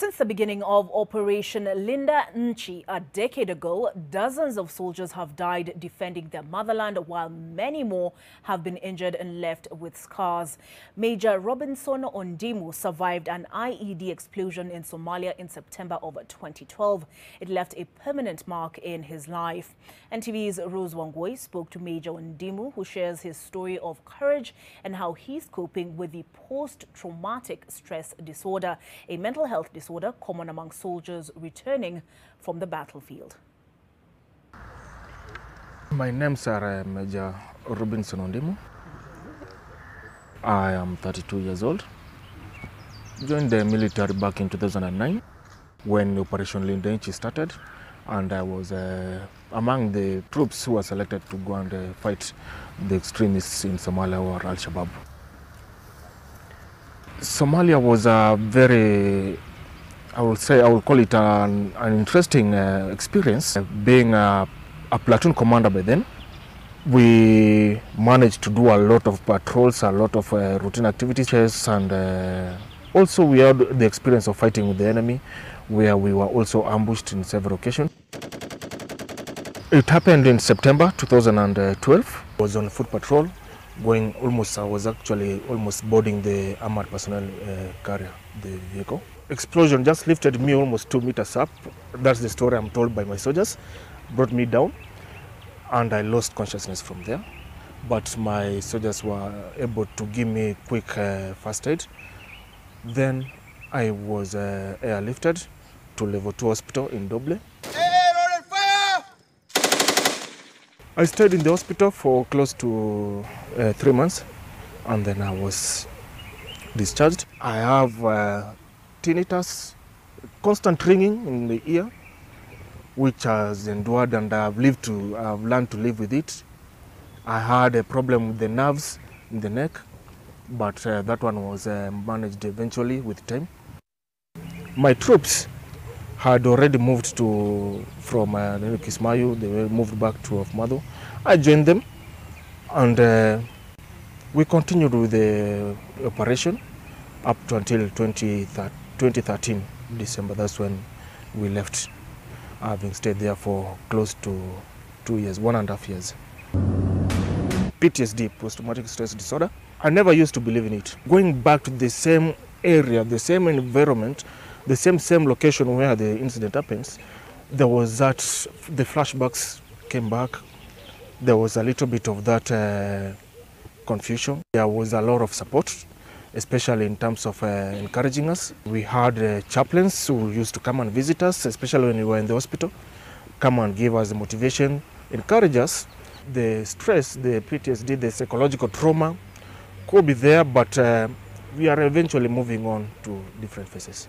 Since the beginning of Operation Linda Nchi a decade ago, dozens of soldiers have died defending their motherland, while many more have been injured and left with scars. Major Robinson Ondimu survived an IED explosion in Somalia in September of 2012. It left a permanent mark in his life. NTV's Rose Wangoi spoke to Major Ondimu, who shares his story of courage and how he's coping with the post-traumatic stress disorder, a mental health disorder common among soldiers returning from the battlefield. My name's Major Robinson Ondimu. I am 32 years old. Joined the military back in 2009 when Operation Linda Nchi started, and I was among the troops who were selected to go and fight the extremists in Somalia or Al-Shabaab. Somalia was a very, I will call it an interesting experience. Being a platoon commander by then, we managed to do a lot of patrols, a lot of routine activities, and also we had the experience of fighting with the enemy, where we were also ambushed in several occasions. It happened in September 2012. I was on foot patrol, I was actually almost boarding the armored personnel carrier, the vehicle. Explosion just lifted me almost 2 meters up. That's the story I'm told by my soldiers. Brought me down, and I lost consciousness from there. But my soldiers were able to give me quick first aid. Then I was airlifted to level 2 hospital in Doble. I stayed in the hospital for close to 3 months, and then I was discharged. I have tinnitus, constant ringing in the ear, which has endured, and I've learned to live with it. I had a problem with the nerves in the neck, but that one was managed eventually with time. My troops had already moved from Kismayu. They were moved back to Afmado. I joined them, and we continued with the operation up to until 2013, December. That's when we left, having stayed there for close to 2 years, 1.5 years. PTSD, post-traumatic stress disorder. I never used to believe in it. Going back to the same area, the same environment, the same location where the incident happens, there was that, the flashbacks came back. There was a little bit of that confusion. There was a lot of support, especially in terms of encouraging us. We had chaplains who used to come and visit us, especially when we were in the hospital, come and give us the motivation, encourage us. The stress, the PTSD, the psychological trauma could be there, but we are eventually moving on to different phases.